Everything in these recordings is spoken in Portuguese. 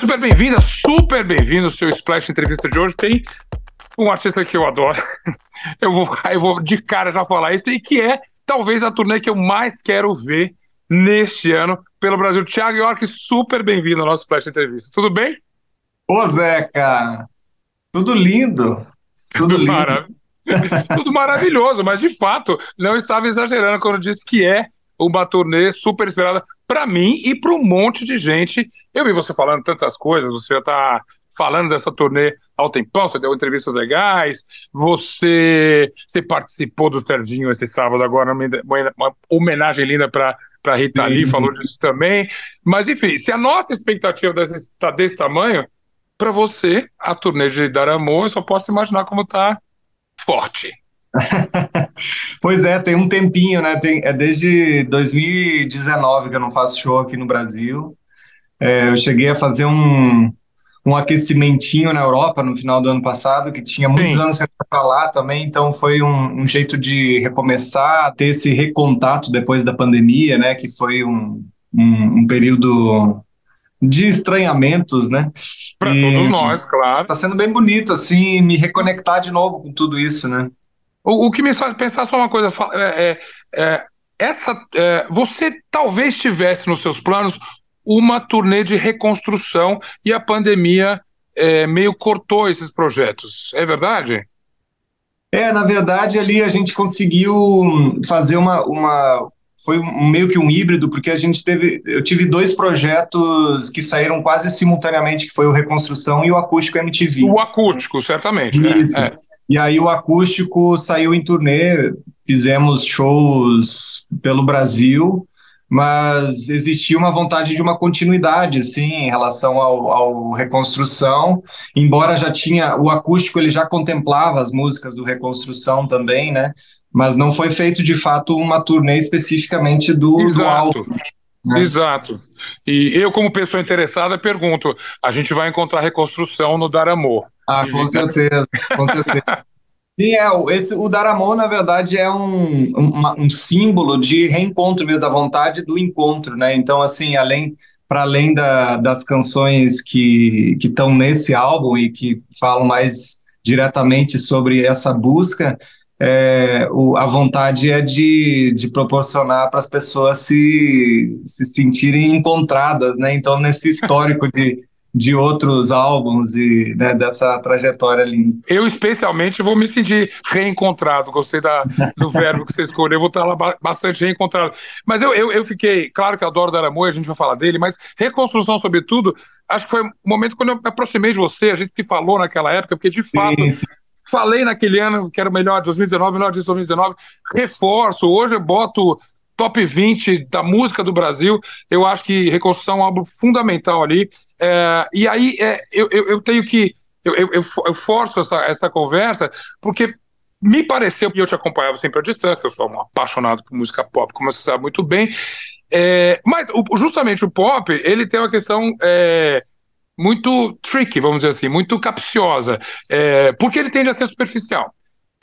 super bem-vindo ao seu Splash Entrevista de hoje. Tem um artista que eu adoro, eu vou de cara já falar isso, e que é talvez a turnê que eu mais quero ver neste ano pelo Brasil. Thiago York, super bem-vindo ao nosso Splash Entrevista. Tudo bem? Ô, Zeca, tudo lindo, tudo Tudo lindo. Tudo maravilhoso, mas de fato não estava exagerando quando disse que é uma turnê super esperada para mim e para um monte de gente. Eu vi você falando tantas coisas, você já está falando dessa turnê há um tempão, você deu entrevistas legais, você participou do Serginho esse sábado agora, uma homenagem linda para Rita Lee, Sim. falou disso também. Mas enfim, se a nossa expectativa está desse tamanho, para você, a turnê de Dar Amor, eu só posso imaginar como está forte. Pois é, tem um tempinho, né? É desde 2019 que eu não faço show aqui no Brasil. Eu cheguei a fazer um aquecimentinho na Europa no final do ano passado, que tinha muitos Sim, anos que eu estava lá também, então foi um jeito de recomeçar, ter esse recontato depois da pandemia, né? Que foi um período de estranhamentos, né? para todos E nós, claro. tá sendo bem bonito, assim, me reconectar de novo com tudo isso, né? O que me faz pensar só uma coisa, você talvez tivesse nos seus planos uma turnê de reconstrução e a pandemia meio cortou esses projetos, é verdade? Na verdade, ali a gente conseguiu fazer foi meio que um híbrido, porque eu tive dois projetos que saíram quase simultaneamente, que foi o Reconstrução e o Acústico MTV. O acústico, certamente, Isso. E aí o acústico saiu em turnê, fizemos shows pelo Brasil, mas existia uma vontade de uma continuidade, sim, em relação ao Reconstrução, embora já tinha, o acústico ele já contemplava as músicas do Reconstrução também, né? Mas não foi feito de fato uma turnê especificamente do álbum, Exato, né? exato. E eu, como pessoa interessada, pergunto: a gente vai encontrar reconstrução no Dar Amor? Ah, E com vi- certeza, com certeza. Sim, o Daramon, na verdade, é um símbolo de reencontro mesmo, da vontade do encontro, né? Então, assim, para além das canções que estão nesse álbum e que falam mais diretamente sobre essa busca, a vontade é de proporcionar para as pessoas se sentirem encontradas, né? Então, nesse histórico de outros álbuns e, né, dessa trajetória linda. Eu, especialmente, vou me sentir reencontrado. Gostei do verbo que você escolheu, vou estar lá bastante reencontrado. Mas eu fiquei, claro que eu adoro Daramoy, a gente vai falar dele, mas reconstrução, sobretudo, acho que foi um momento quando eu me aproximei de você, a gente se falou naquela época, porque de fato Sim, falei naquele ano que era o melhor de 2019, melhor de 2019, reforço, hoje eu boto top 20 da música do Brasil, eu acho que reconstrução é um álbum fundamental ali. E aí eu tenho que eu forço essa conversa, porque me pareceu, e eu te acompanhava sempre à distância, eu sou um apaixonado por música pop, como você sabe muito bem, mas justamente o pop, ele tem uma questão muito tricky, vamos dizer assim, muito capciosa, porque ele tende a ser superficial.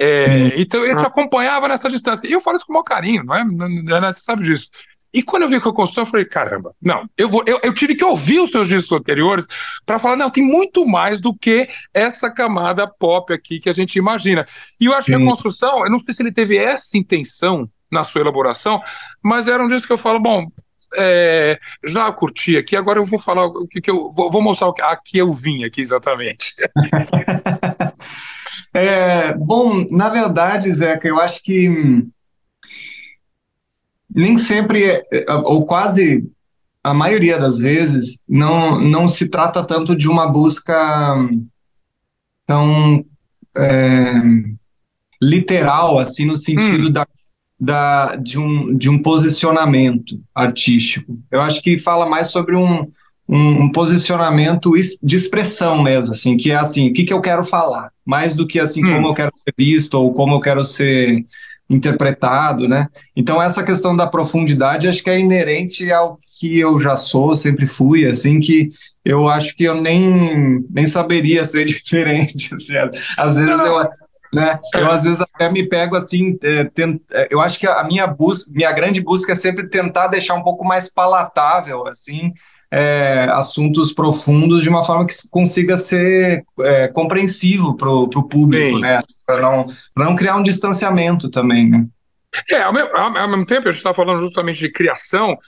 sim. Então eu te acompanhava nessa distância, e eu falo isso com o maior carinho, não é? Você sabe disso. E quando eu vi que eu construí, eu falei, caramba, não, eu tive que ouvir os seus discos anteriores para falar, não, tem muito mais do que essa camada pop aqui que a gente imagina. E eu acho que a Sim. construção, eu não sei se ele teve essa intenção na sua elaboração, mas era um disco que eu falo, bom, já curti aqui, agora eu vou falar o que eu vou mostrar a que eu vim aqui exatamente. Bom, na verdade, Zeca, eu acho que nem sempre, ou quase a maioria das vezes, não se trata tanto de uma busca tão é, literal, assim, no sentido Hum, de um posicionamento artístico. Eu acho que fala mais sobre um posicionamento de expressão mesmo, assim, que é assim, o que eu quero falar, mais do que assim, como eu hum. quero ser visto ou como eu quero ser interpretado, né? Então essa questão da profundidade acho que é inerente ao que eu já sou, sempre fui, assim, que eu acho que eu nem saberia ser diferente, assim. Às Não, vezes não. né? Eu É, às vezes até me pego assim, eu acho que a minha grande busca é sempre tentar deixar um pouco mais palatável, assim, assuntos profundos de uma forma que consiga ser compreensivo para o público, Sim. né? Para não criar um distanciamento também, né? Ao mesmo tempo, a gente está falando justamente de criação,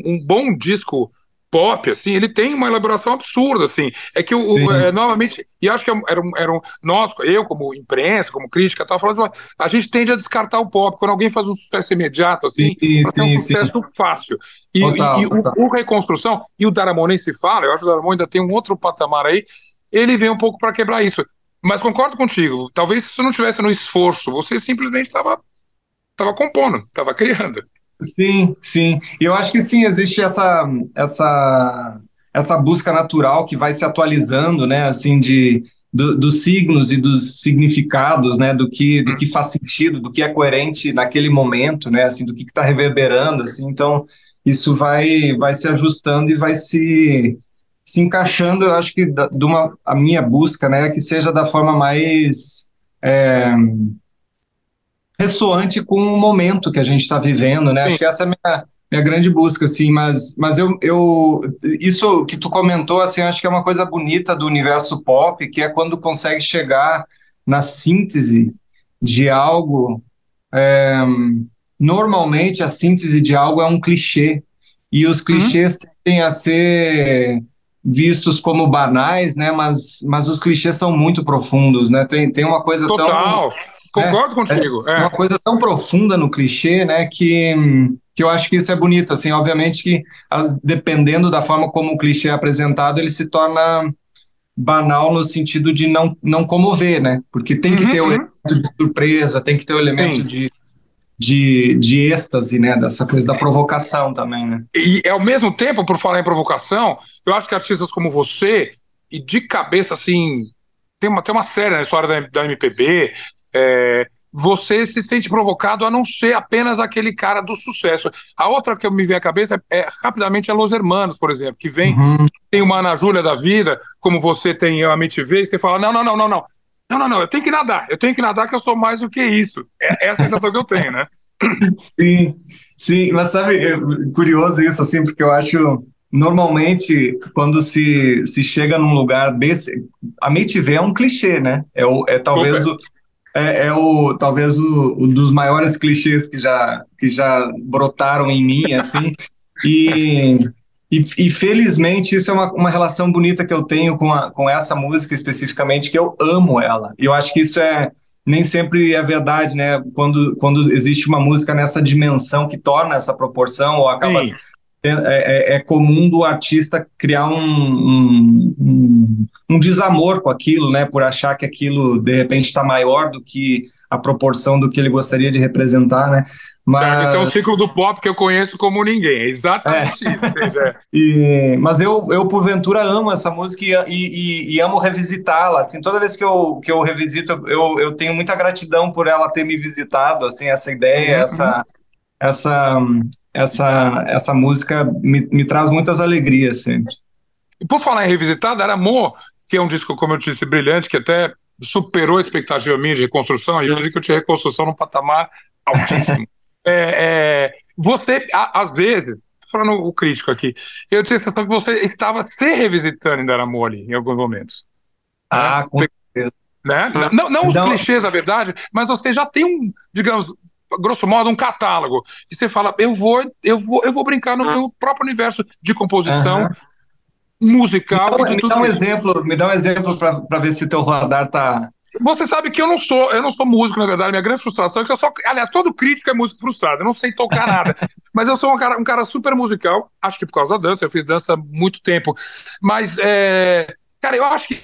um bom disco pop, assim, ele tem uma elaboração absurda, assim, é que, Sim, novamente, e acho que nós, eu como imprensa, como crítica, tava falando, a gente tende a descartar o pop, quando alguém faz um sucesso imediato, sim, assim, para ter um sim, sim. sucesso fácil, e Total, total. o Reconstrução, e o Daramon nem se fala, eu acho que o Daramon ainda tem um outro patamar aí, ele vem um pouco para quebrar isso, mas concordo contigo, talvez se você não tivesse no esforço, você simplesmente estava compondo, estava criando. Sim, sim. E eu acho que sim, existe essa busca natural que vai se atualizando, né, assim, dos signos e dos significados, né, do que faz sentido, do que é coerente naquele momento, né, assim, do que está reverberando, assim. Então, isso vai se ajustando e vai se encaixando. Eu acho que a minha busca, né, é que seja da forma mais é, ressoante com o momento que a gente está vivendo, né? Sim. Acho que essa é a minha grande busca, assim, mas isso que tu comentou, assim, acho que é uma coisa bonita do universo pop, que é quando consegue chegar na síntese de algo. Normalmente a síntese de algo é um clichê, e os Uhum. clichês tendem a ser vistos como banais, né? Mas os clichês são muito profundos, né? Tem uma coisa tão, Total. né? Concordo contigo. Uma coisa tão profunda no clichê, né, que eu acho que isso é bonito, assim, obviamente que dependendo da forma como o clichê é apresentado, ele se torna banal no sentido de não comover, né, porque tem que Uhum, ter o elemento uhum. de surpresa, tem que ter o elemento Sim. de êxtase, né, dessa coisa da provocação também, né. E ao mesmo tempo, por falar em provocação, eu acho que artistas como você, e de cabeça assim, tem uma série na história da MPB, você se sente provocado a não ser apenas aquele cara do sucesso. A outra que eu me vem à cabeça rapidamente é Los Hermanos, por exemplo, que vem, Uhum. tem uma Ana Júlia da vida, como você tem eu, a MTV, e você fala: não, não, não, não, não. Não, não, não, eu tenho que nadar que eu sou mais do que isso. É a sensação que eu tenho, né? Sim, sim, mas sabe, curioso isso, assim, porque eu acho, normalmente, quando se chega num lugar desse, a MTV é um clichê, né? Talvez Super. talvez o dos maiores clichês que já brotaram em mim, assim, e, e felizmente isso é uma relação bonita que eu tenho com essa música especificamente, que eu amo ela, e eu acho que isso nem sempre é verdade, né? Quando existe uma música nessa dimensão que torna essa proporção, ou acaba Sim. é comum do artista criar um desamor com aquilo, né? Por achar que aquilo de repente está maior do que a proporção do que ele gostaria de representar, né? Esse é um Mas ciclo do pop que eu conheço como ninguém. É é, exatamente isso. Ou seja, mas eu porventura amo essa música e amo revisitá-la. Assim, toda vez que eu revisito, eu tenho muita gratidão por ela ter me visitado. Assim, essa ideia, uhum, uhum. essa, essa música me traz muitas alegrias sempre. E por falar em revisitada, era Amor, que é um disco, como eu disse, brilhante, que até superou a expectativa minha de reconstrução, e eu diria que eu tinha reconstrução num patamar altíssimo. Você, às vezes, tô falando o crítico aqui, eu tinha a sensação que você estava se revisitando em Dar Amor ali, em alguns momentos. Né? Ah, com certeza. Né? Não os Então, clichês, na verdade, mas você já tem um, digamos, grosso modo, um catálogo. E você fala: eu vou brincar no meu próprio universo de composição aham. musical e de tudo isso. Me dá um exemplo para ver se teu radar tá. Você sabe que eu não sou músico, na verdade. Minha grande frustração é que aliás, todo crítico é músico frustrado. Eu não sei tocar nada. Mas eu sou um cara super musical. Acho que por causa da dança. Eu fiz dança há muito tempo. Mas, cara, eu acho que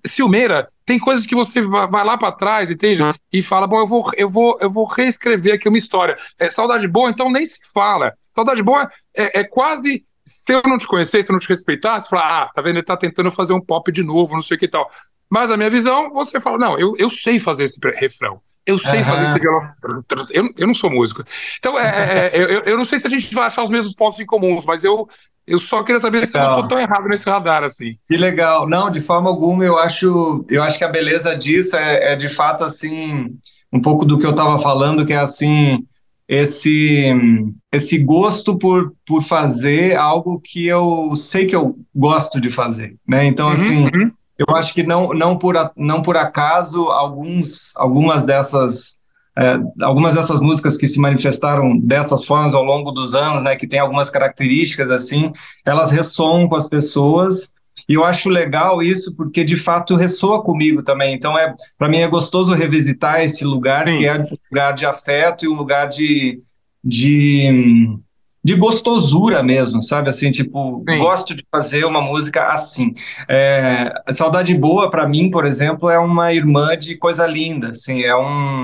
Silmeira tem coisas que você vai lá pra trás, entende? E fala: bom, eu vou reescrever aqui uma história. Saudade Boa, então nem se fala. Saudade Boa é quase. Se eu não te conhecesse, se eu não te respeitasse, fala: tá vendo? Ele tá tentando fazer um pop de novo, não sei o que e tal. Mas a minha visão, você fala: não, eu sei fazer esse refrão. Eu sei fazer esse Aham. violão. Eu não sou músico. Então, eu não sei se a gente vai achar os mesmos pontos em comuns, mas eu só queria saber se eu não estou Legal. tão errado nesse radar assim. Que legal. Não, de forma alguma, eu acho que a beleza disso é de fato assim, um pouco do que eu estava falando, que é assim. esse, esse gosto por fazer algo que eu sei que eu gosto de fazer, né? Então, Uhum, assim, uhum. eu acho que não por acaso algumas dessas músicas que se manifestaram dessas formas ao longo dos anos, né, que tem algumas características assim, elas ressoam com as pessoas. E eu acho legal isso porque de fato ressoa comigo também. Então para mim é gostoso revisitar esse lugar que Sim, é um lugar de afeto e um lugar de de gostosura mesmo, sabe? Assim, tipo, sim. gosto de fazer uma música assim. Saudade Boa, para mim, por exemplo, é uma irmã de Coisa Linda, assim,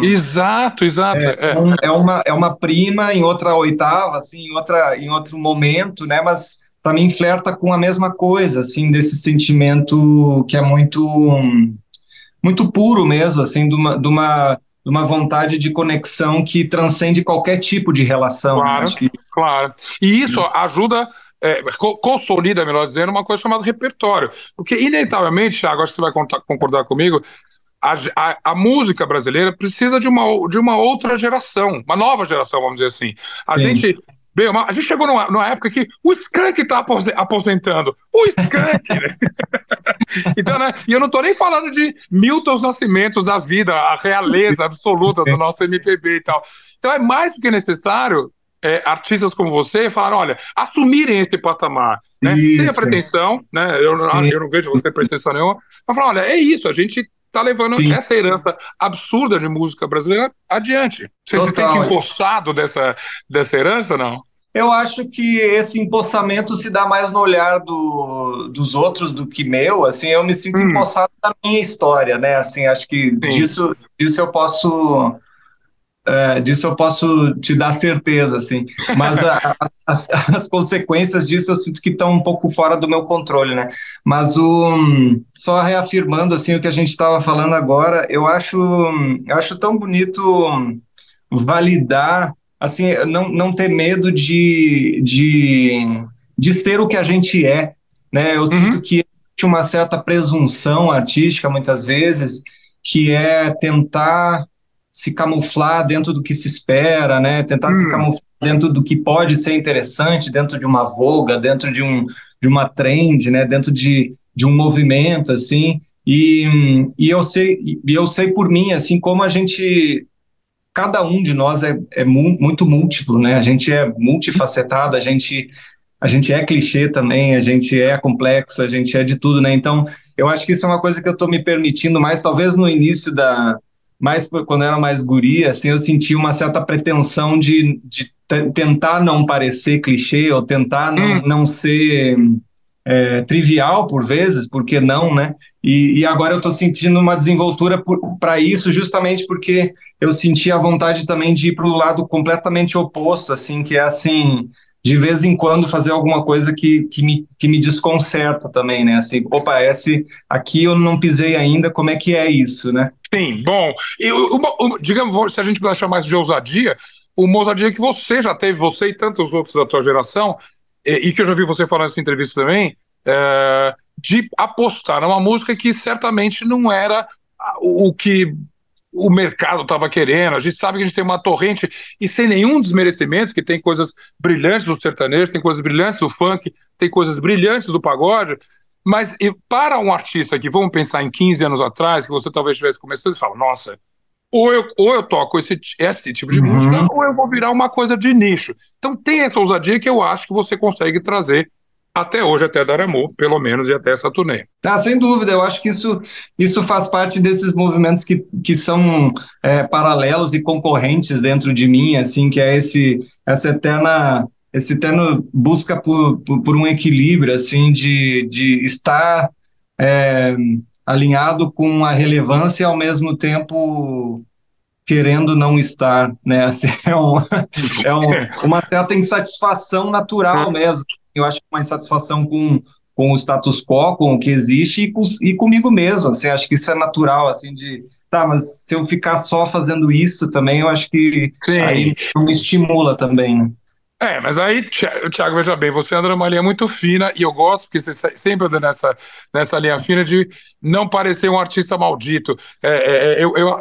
Exato, exato. é uma prima em outra oitava, assim, em outro momento, né? Mas para mim flerta com a mesma coisa, assim, desse sentimento que é muito puro mesmo, assim, de uma vontade de conexão que transcende qualquer tipo de relação, né? Claro, Acho que claro. E isso ajuda, consolida, melhor dizendo, uma coisa chamada repertório. Porque, inevitavelmente, Thiago, acho que você vai concordar comigo, a música brasileira precisa de uma outra geração, uma nova geração, vamos dizer assim. A sim, gente, bem, a gente chegou numa época que o Skank está aposentando. O Skank, né? Então, né? E eu não estou nem falando de Milton Nascimentos da vida, a realeza absoluta do nosso MPB e tal. Então é mais do que necessário artistas como você falaram, olha, assumirem esse patamar, né? Sem a isso, pretensão, né? sim, Eu não vejo você pretensão nenhuma, mas falar, olha, é isso, a gente está levando sim, essa herança absurda de música brasileira adiante. Você se sente total. empossado dessa herança, não? Eu acho que esse empossamento se dá mais no olhar dos outros do que meu, assim, eu me sinto Hum, empossado da minha história, né, assim, acho que sim. disso eu posso, disso eu posso te dar certeza, assim, mas as consequências disso eu sinto que estão um pouco fora do meu controle, né, mas só reafirmando, assim, o que a gente estava falando agora, eu acho tão bonito validar, assim, não ter medo de ser o que a gente é, né? Eu sinto Uhum, que existe uma certa presunção artística, muitas vezes, que é tentar se camuflar dentro do que se espera, né? Tentar se hum, camuflar dentro do que pode ser interessante, dentro de uma voga, dentro de uma trend, né? Dentro de um movimento, assim. E eu sei por mim, assim, como a gente cada um de nós muito múltiplo, né? A gente é multifacetado, a gente é clichê também, a gente é complexo, a gente é de tudo, né? Então, eu acho que isso é uma coisa que eu estou me permitindo mais, talvez no início mais quando eu era mais guria, assim, eu senti uma certa pretensão de tentar não parecer clichê ou tentar hum. não ser trivial por vezes, porque não, né? E agora eu estou sentindo uma desenvoltura para isso, justamente porque eu senti a vontade também de ir para o lado completamente oposto, assim, que é assim, de vez em quando fazer alguma coisa que me desconcerta também, né? Assim, opa, esse aqui eu não pisei ainda, como é que é isso, né? Sim, bom, digamos, se a gente puder chamar isso de ousadia, uma ousadia que você já teve, você e tantos outros da tua geração, e que eu já vi você falar nessa entrevista também, de apostar numa música que certamente não era o que o mercado estava querendo. A gente sabe que a gente tem uma torrente, e sem nenhum desmerecimento, que tem coisas brilhantes do sertanejo, tem coisas brilhantes do funk, tem coisas brilhantes do pagode, mas para um artista que, vamos pensar em 15 anos atrás, que você talvez estivesse começando, você fala, nossa, ou eu toco esse tipo de música, Uhum. ou eu vou virar uma coisa de nicho. Então tem essa ousadia que eu acho que você consegue trazer até hoje, até dar amor, pelo menos, e até essa turnê. Ah, sem dúvida, eu acho que isso faz parte desses movimentos que são paralelos e concorrentes dentro de mim, assim, que é esse eterno busca por um equilíbrio, assim, de estar é, alinhado com a relevância e ao mesmo tempo querendo não estar, né? Assim, uma certa insatisfação natural mesmo. Eu acho que uma insatisfação com o status quo, com o que existe e comigo mesmo. Assim, acho que isso é natural, assim, tá, mas se eu ficar só fazendo isso também, eu acho que Sim. aí não me estimula também, né? Mas aí, Thiago, veja bem, você anda numa linha muito fina e eu gosto porque você sempre anda nessa linha fina de não parecer um artista maldito.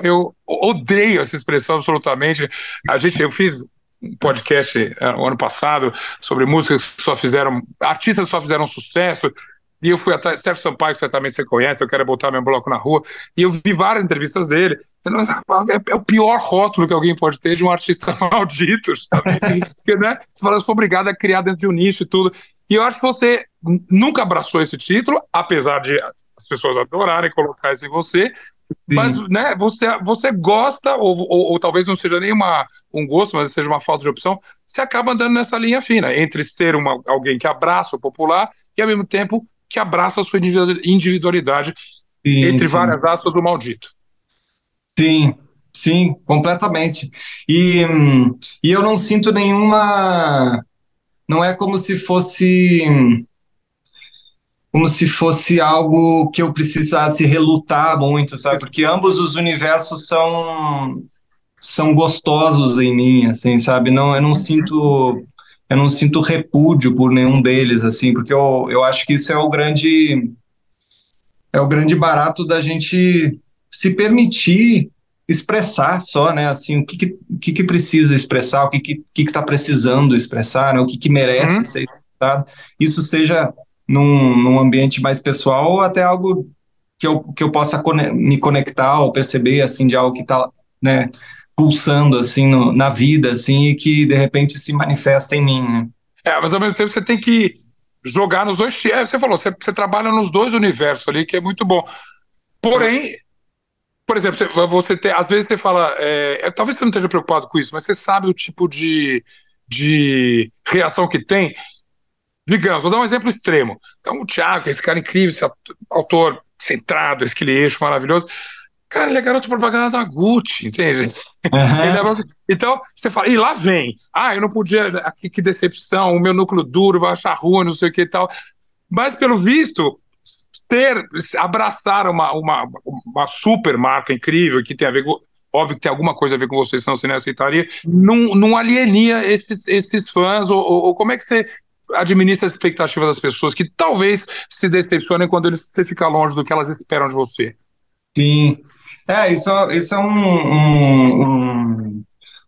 Eu odeio essa expressão absolutamente. Eu fiz um podcast o ano passado sobre músicas que só fizeram, artistas que só fizeram sucesso, e eu fui atrás, Sérgio Sampaio, que você conhece, eu quero botar meu bloco na rua, e eu vi várias entrevistas dele, é o pior rótulo que alguém pode ter de um artista maldito, sabe? Porque, né, você fala, eu sou obrigado a criar dentro de um nicho e tudo, e eu acho que você nunca abraçou esse título, apesar de as pessoas adorarem colocar isso em você, mas, Sim, né, você gosta, ou talvez não seja nem um gosto, mas seja uma falta de opção, você acaba andando nessa linha fina, entre ser alguém que abraça o popular e, ao mesmo tempo, que abraça a sua individualidade, sim, entre sim. várias aspas, do maldito. Sim, sim, completamente. E eu não sinto nenhuma. Não é como se fosse algo que eu precisasse relutar muito, sabe? Porque ambos os universos são gostosos em mim, assim, sabe? Não, eu não sinto repúdio por nenhum deles, assim, porque eu acho que isso é o grande barato da gente se permitir expressar só, né? Assim, o que precisa expressar, o que está precisando expressar, né? O que merece Uhum. ser expressado. Isso seja num ambiente mais pessoal ou até algo que eu possa me conectar ou perceber, assim, de algo que está, né, pulsando, assim, na vida, assim, e que, de repente, se manifesta em mim, né? Mas ao mesmo tempo você tem que jogar nos dois. Você falou, você trabalha nos dois universos ali, que é muito bom. Porém, por exemplo, às vezes você fala, talvez você não esteja preocupado com isso, mas você sabe o tipo de reação que tem. Digamos, vou dar um exemplo extremo. Então, o Thiago, esse cara incrível, esse autor centrado, esse eixo maravilhoso. Cara, ele é garoto propaganda da Gucci, entende? Ele é... Aham. Então, você fala, e lá vem. Eu não podia. Que decepção, o meu núcleo duro vai achar ruim, não sei o que e tal. Mas, pelo visto, abraçar uma super marca incrível que tem a ver com. Óbvio que tem alguma coisa a ver com você, senão você não aceitaria. Não alienia esses fãs, ou como é que você administra as expectativas das pessoas que talvez se decepcionem quando você fica longe do que elas esperam de você? Sim. Isso é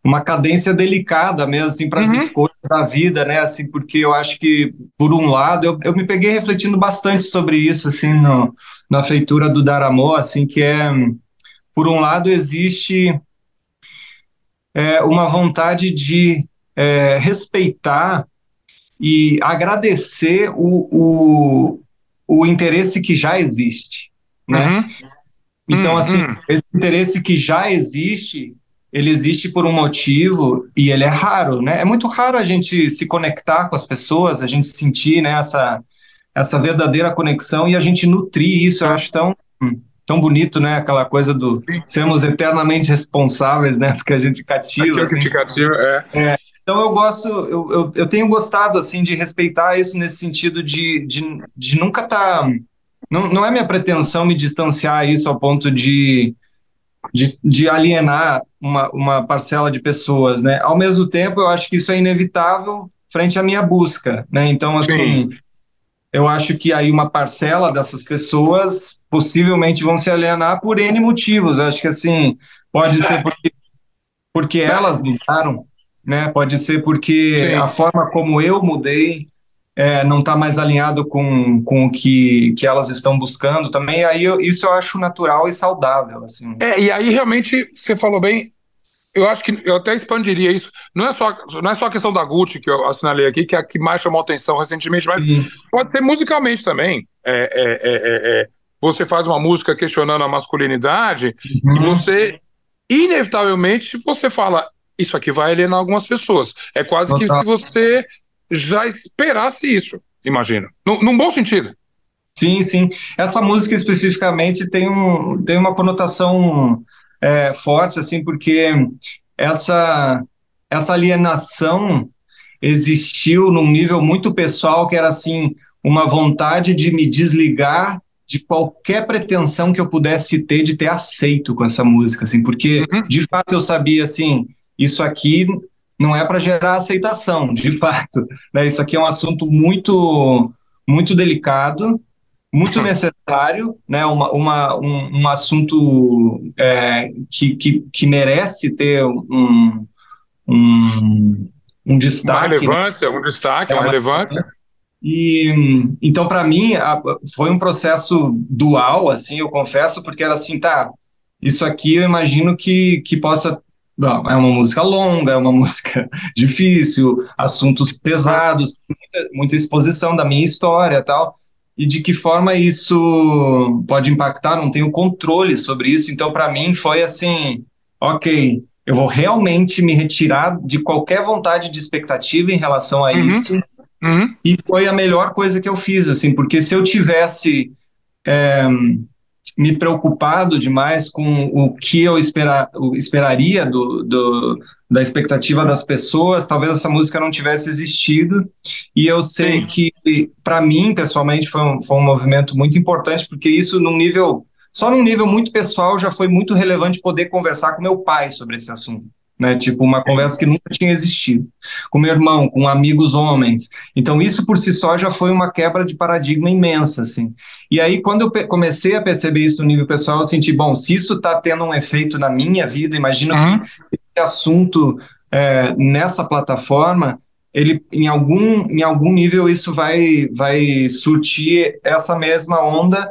uma cadência delicada mesmo, assim, para as Uhum. escolhas da vida, né? Assim, porque eu acho que, por um lado, eu me peguei refletindo bastante sobre isso, assim, na feitura do Dar Amor, assim, que por um lado, existe uma vontade de respeitar e agradecer o interesse que já existe, né? Uhum. Então, assim, Uhum. esse interesse que já existe, ele existe por um motivo e ele é raro, né? É muito raro a gente se conectar com as pessoas, a gente sentir, né, essa verdadeira conexão e a gente nutrir isso. Eu acho tão bonito, né? Aquela coisa do sermos eternamente responsáveis, né? Porque a gente cativa, Aquilo que assim. te cativa é. Então eu tenho gostado, assim, de respeitar isso nesse sentido de nunca estar. Não é minha pretensão me distanciar isso ao ponto de alienar uma parcela de pessoas, né? Ao mesmo tempo, eu acho que isso é inevitável frente à minha busca, né? Então, Sim. assim, eu acho que aí uma parcela dessas pessoas possivelmente vão se alienar por N motivos. Eu acho que, assim, pode ser porque elas mudaram, né? Pode ser porque a Sim. forma como eu mudei não está mais alinhado com o que elas estão buscando também. Aí isso eu acho natural e saudável, assim. E aí realmente você falou bem. Eu acho que eu até expandiria isso. Não é só a questão da Gucci que eu assinalei aqui, que é a que mais chamou atenção recentemente, mas Sim. pode ser musicalmente também. Você faz uma música questionando a masculinidade e Uhum. inevitavelmente, você fala, isso aqui vai alienar algumas pessoas. É quase que se Total. você já esperasse isso, imagina. Num bom sentido. Sim, sim. Essa música especificamente tem uma conotação forte, assim, porque essa, essa alienação existiu num nível muito pessoal, que era, assim, uma vontade de me desligar de qualquer pretensão que eu pudesse ter de ter aceito com essa música, assim, porque, Uhum. de fato, eu sabia, assim, isso aqui não é para gerar aceitação, de fato, né? Isso aqui é um assunto muito, muito delicado, muito necessário, né? Um assunto que merece ter um, um Uma destaque, né? relevância, um destaque, É uma uma relevância. E então, para mim, foi um processo dual, assim, eu confesso, porque era assim, tá, isso aqui eu imagino que possa. Bom, é uma música longa, é uma música difícil, assuntos pesados, muita exposição da minha história e tal. E de que forma isso pode impactar, não tenho controle sobre isso. Então, para mim, foi assim: ok, eu vou realmente me retirar de qualquer vontade de expectativa em relação a Uhum, isso, uhum, e foi a melhor coisa que eu fiz, assim, porque se eu tivesse me preocupado demais com o que eu esperaria da expectativa das pessoas, talvez essa música não tivesse existido. E eu sei sim. que, para mim, pessoalmente, foi um movimento muito importante, porque isso, só num nível muito pessoal, já foi muito relevante poder conversar com meu pai sobre esse assunto. Né, tipo, uma conversa que nunca tinha existido, com meu irmão, com amigos homens. Então, isso por si só já foi uma quebra de paradigma imensa, assim. E aí, quando eu comecei a perceber isso no nível pessoal, eu senti, bom, se isso está tendo um efeito na minha vida, imagino que Uhum. esse assunto nessa plataforma, ele, em algum nível, isso vai surtir essa mesma onda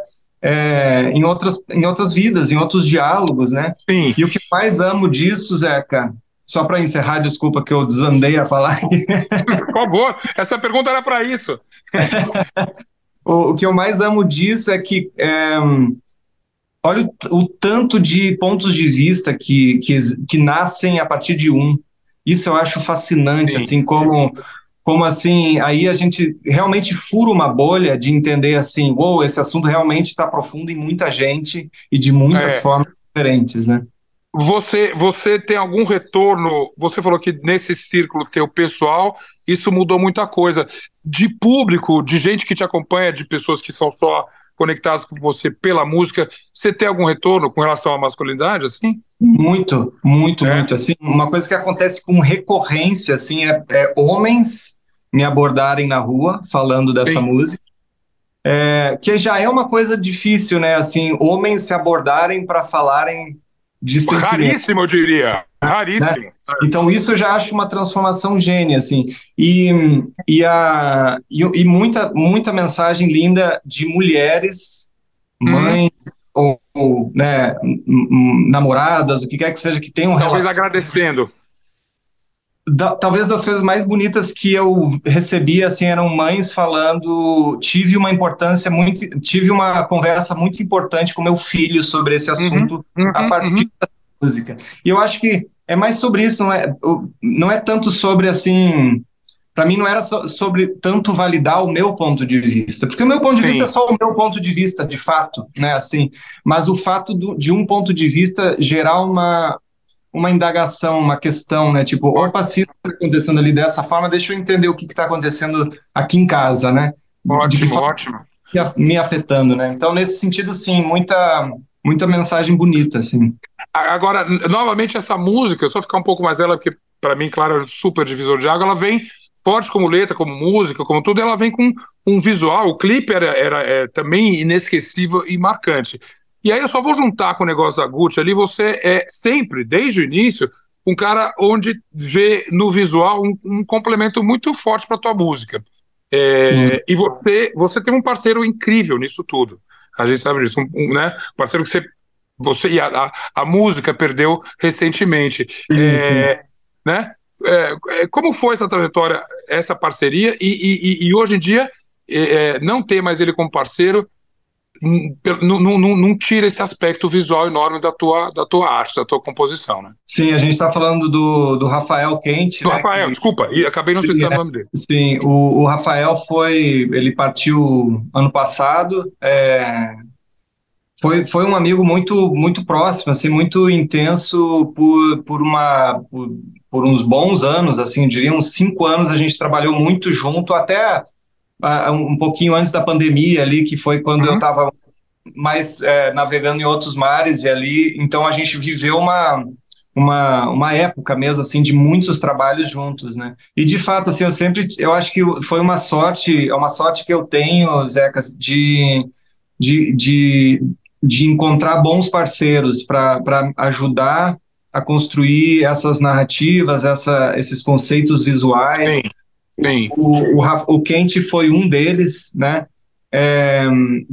em outras vidas, em outros diálogos, né? Sim. E o que eu mais amo disso, Zeca, só para encerrar, desculpa que eu desandei a falar, Por favor, essa pergunta era para isso. o que eu mais amo disso é que olha o tanto de pontos de vista que nascem a partir de um. Isso eu acho fascinante, Sim. assim, como assim, aí a gente realmente fura uma bolha de entender assim, uou, esse assunto realmente está profundo em muita gente e de muitas É, formas diferentes, né? você tem algum retorno? Você falou que nesse círculo teu pessoal, isso mudou muita coisa. De público, de gente que te acompanha, de pessoas que são só conectadas com você pela música, você tem algum retorno com relação à masculinidade, assim? Muito, muito, É? muito. Assim, uma coisa que acontece com recorrência, assim, é homens me abordarem na rua falando dessa Sim. música. Que já é uma coisa difícil, né? Assim, homens se abordarem para falarem de sentimento, Raríssimo, eu diria. né? Raríssimo. Então isso eu já acho uma transformação gênia, assim. E, e muita mensagem linda de mulheres, Uhum. mães ou né, namoradas, o que quer que seja, que tenham Talvez relação. agradecendo. Talvez das coisas mais bonitas que eu recebi assim eram mães falando, tive uma conversa muito importante com meu filho sobre esse Uhum, assunto a uhum, partir uhum. da música. E eu acho que é mais sobre isso, não é tanto sobre assim, para mim não era sobre tanto validar o meu ponto de vista, porque o meu ponto de vista é Sim, só o meu ponto de vista, de fato, né, assim, mas o fato de um ponto de vista gerar uma indagação, uma questão, né? Tipo, opa, ótimo, se isso está acontecendo ali dessa forma, deixa eu entender o que está acontecendo aqui em casa, né? De que ótimo, forma ótimo. me afetando, né? Então, nesse sentido, sim, muita mensagem bonita, assim. Agora, novamente, essa música, só ficar um pouco mais ela, porque para mim, claro, é super divisor de água, ela vem forte como letra, como música, como tudo, ela vem com um visual, o clipe era também inesquecível e marcante. E aí eu só vou juntar com o negócio da Gucci ali, você é sempre, desde o início, um cara onde vê no visual um complemento muito forte para tua música. Sim, E você tem um parceiro incrível nisso tudo. A gente sabe disso, né? Parceiro que você e a música perdeu recentemente. sim, sim. Né? Como foi essa trajetória, essa parceria, e hoje em dia não ter mais ele como parceiro não tira esse aspecto visual enorme da tua arte, da tua composição, né? Sim, a gente está falando do Rafael Quente, Do né? Rafael, desculpa, e acabei não citando o nome dele. Sim, o Rafael ele partiu ano passado, foi um amigo muito próximo, assim, muito intenso por uns bons anos, assim, eu diria uns 5 anos a gente trabalhou muito junto, até um pouquinho antes da pandemia ali, que foi quando eu Uhum. estava mais navegando em outros mares e ali, então a gente viveu uma época mesmo, assim, de muitos trabalhos juntos, né? E de fato, assim, eu acho que foi é uma sorte que eu tenho, Zecas, de, de, de encontrar bons parceiros para ajudar a construir essas narrativas, esses conceitos visuais. Sim, sim. O Quente foi um deles, né?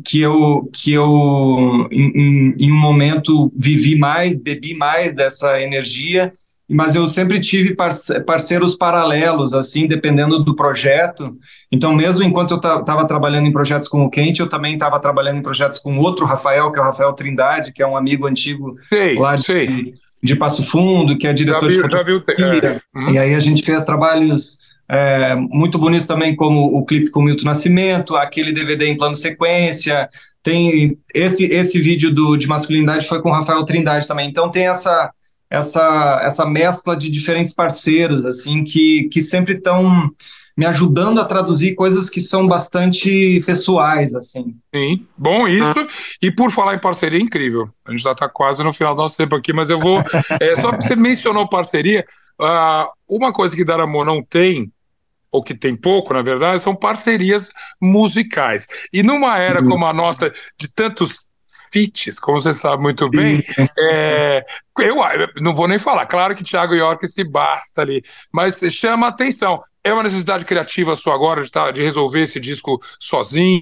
Que eu em um momento vivi mais, bebi mais dessa energia, mas eu sempre tive parceiros paralelos, assim, dependendo do projeto. Então, mesmo enquanto eu estava trabalhando em projetos com o Quente, eu também estava trabalhando em projetos com outro Rafael, que é o Rafael Trindade, que é um amigo antigo Sei, lá sei. de Passo Fundo, que é diretor de Já viu. fotografia. E Uhum. aí a gente fez trabalhos muito bonitos também, como o clipe com Milton Nascimento, aquele DVD em plano sequência. Tem esse vídeo de masculinidade foi com o Rafael Trindade também. Então tem essa mescla de diferentes parceiros, assim, que sempre estão me ajudando a traduzir coisas que são bastante pessoais, assim. Sim, bom isso. E por falar em parceria, incrível. A gente já está quase no final do nosso tempo aqui, mas eu vou. Só porque você mencionou parceria, uma coisa que Daramô não tem, ou que tem pouco, na verdade, são parcerias musicais. E numa era como a nossa, de tantos feats, como você sabe muito bem, Isso. eu não vou nem falar. Claro que Thiago York se basta ali, mas chama a atenção. É uma necessidade criativa sua agora de resolver esse disco sozinho?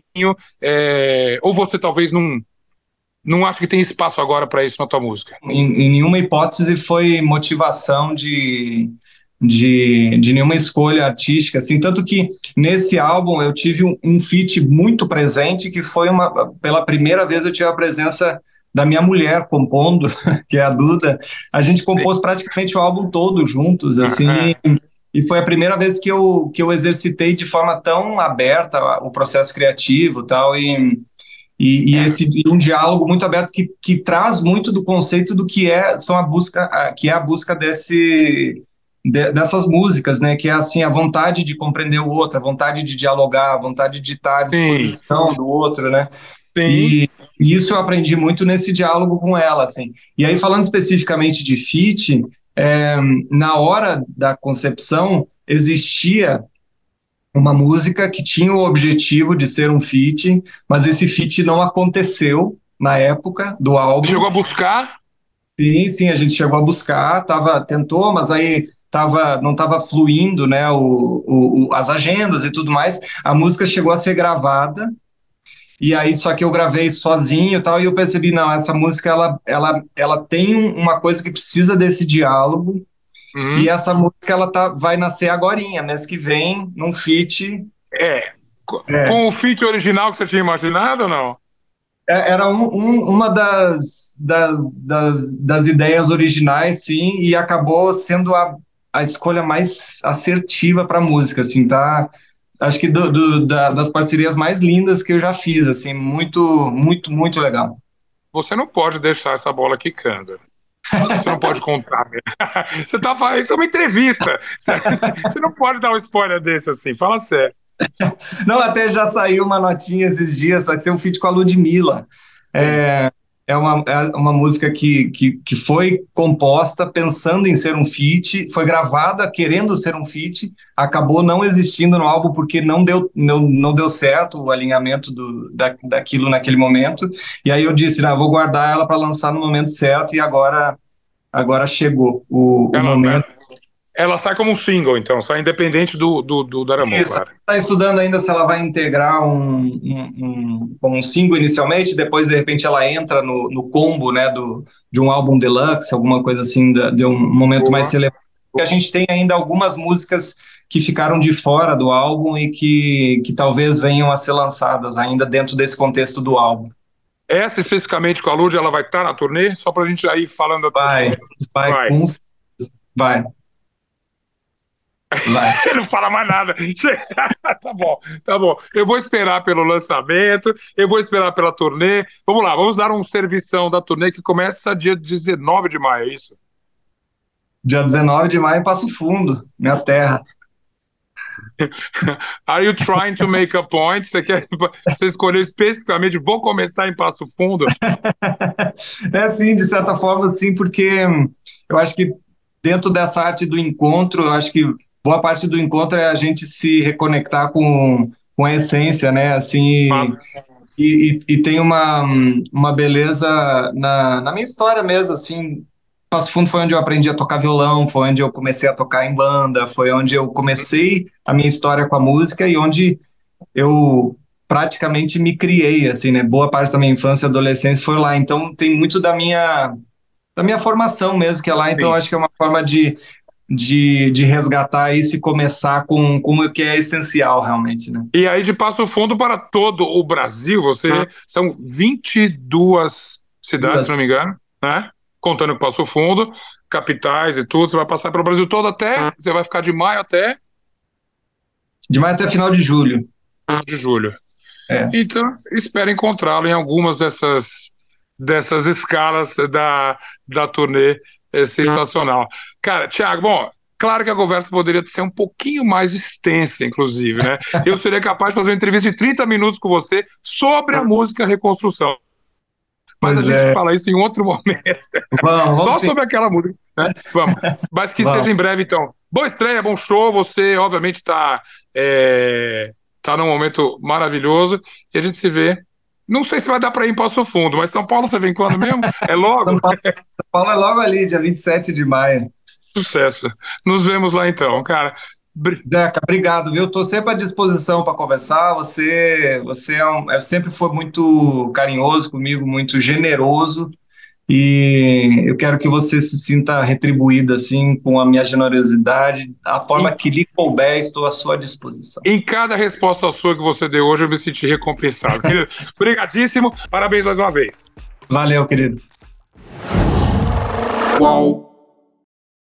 Ou você talvez não acha que tem espaço agora para isso na tua música? Em nenhuma hipótese foi motivação de nenhuma escolha artística, assim, tanto que nesse álbum eu tive um feat muito presente, que foi pela primeira vez eu tive a presença da minha mulher compondo, que é a Duda. A gente compôs praticamente o álbum todo juntos, assim, e foi a primeira vez que eu exercitei de forma tão aberta o processo criativo e tal, e um diálogo muito aberto que traz muito do conceito do que que é a busca dessas músicas, né? Que é assim a vontade de compreender o outro, a vontade de dialogar, a vontade de estar à Sim, disposição do outro, né? sim. E isso eu aprendi muito nesse diálogo com ela, assim. E aí falando especificamente de feat, na hora da concepção existia uma música que tinha o objetivo de ser um feat, mas esse feat não aconteceu na época do Você álbum. chegou a buscar? Sim, sim, a gente chegou a buscar, tentou, mas aí não estava fluindo, né, as agendas e tudo mais. A música chegou a ser gravada, e aí só que eu gravei sozinho e tal, e eu percebi, não, essa música ela tem uma coisa que precisa desse diálogo. E Uhum. essa música vai nascer agorinha, mês que vem, num feat. É. É, Com o feat original que você tinha imaginado ou não? Era uma das ideias originais, sim, e acabou sendo a escolha mais assertiva para a música, assim, tá? Acho que das parcerias mais lindas que eu já fiz, assim, muito, muito, muito legal. Você não pode deixar essa bola quicando. Você não pode contar, né? Isso é uma entrevista. Você não pode dar um spoiler desse assim. Fala sério. Não, até já saiu uma notinha esses dias, vai ser um feat com a Ludmilla. Sim. É, é uma música que foi composta pensando em ser um feat, foi gravada querendo ser um feat, acabou não existindo no álbum porque não deu certo o alinhamento daquilo naquele momento. E aí eu disse, vou guardar ela para lançar no momento certo, e agora chegou o Ela, momento. ela sai como um single, então, sai independente do Daramon, Isso, claro. está estudando ainda se ela vai integrar como um single inicialmente, depois de repente ela entra no combo, né, de um álbum deluxe, alguma coisa assim, de um momento mais Boa. celebrado. A gente tem ainda algumas músicas que ficaram de fora do álbum e que talvez venham a ser lançadas ainda dentro desse contexto do álbum. Essa especificamente com a Lud, ela vai estar na turnê? Só pra gente já ir falando da turnê. Vai, vai, Vai. vai, vai. Ele não fala mais nada. Tá bom, tá bom. Eu vou esperar pelo lançamento, eu vou esperar pela turnê. Vamos lá, vamos dar um servição da turnê que começa dia 19 de maio, é isso? Dia 19 de maio em Passo Fundo, minha terra. Are you trying to make a point? Você escolheu especificamente, vou começar em Passo Fundo? É sim, de certa forma, sim, porque eu acho que dentro dessa arte do encontro, eu acho que boa parte do encontro é a gente se reconectar com a essência, né? Assim, Ah, e tem uma beleza na minha história mesmo, assim, Passo Fundo foi onde eu aprendi a tocar violão, foi onde eu comecei a tocar em banda, foi onde eu comecei a minha história com a música e onde eu praticamente me criei, assim, né? Boa parte da minha infância e adolescência foi lá. Então tem muito da minha formação mesmo que é lá. Então Sim. acho que é uma forma de resgatar isso e começar com o que é essencial realmente, né? E aí, de Passo Fundo para todo o Brasil, são 22 cidades, se não me Duas. engano, né? Contando com Passo Fundo, capitais e tudo. Você vai passar pelo Brasil todo você vai ficar de maio até De maio até final de julho. de julho. É. Então, espero encontrá-lo em algumas dessas escalas da turnê. É sensacional. Cara, Thiago, bom, claro que a conversa poderia ser um pouquinho mais extensa, inclusive, né? Eu seria capaz de fazer uma entrevista de 30 minutos com você sobre a música Reconstrução. Mas a Pois gente é. fala isso em outro momento. Vamos Só sim. sobre aquela música, né? Vamos. Mas que seja Vamos. em breve, então. Boa estreia, bom show. Você, obviamente, tá num momento maravilhoso. E a gente se vê. Não sei se vai dar para ir em Passo Fundo, mas São Paulo você vem quando mesmo? É São logo? Paulo, São Paulo é logo ali, dia 27 de maio. Sucesso. Nos vemos lá então, cara. Deca, obrigado, viu? Estou sempre à disposição para conversar. Você sempre foi muito carinhoso comigo, muito generoso, e eu quero que você se sinta retribuído assim com a minha generosidade, a forma Em, que lhe couber, estou à sua disposição. em cada resposta sua que você deu hoje, eu me senti recompensado. Querido, obrigadíssimo. Parabéns mais uma vez. Valeu, querido. Qual?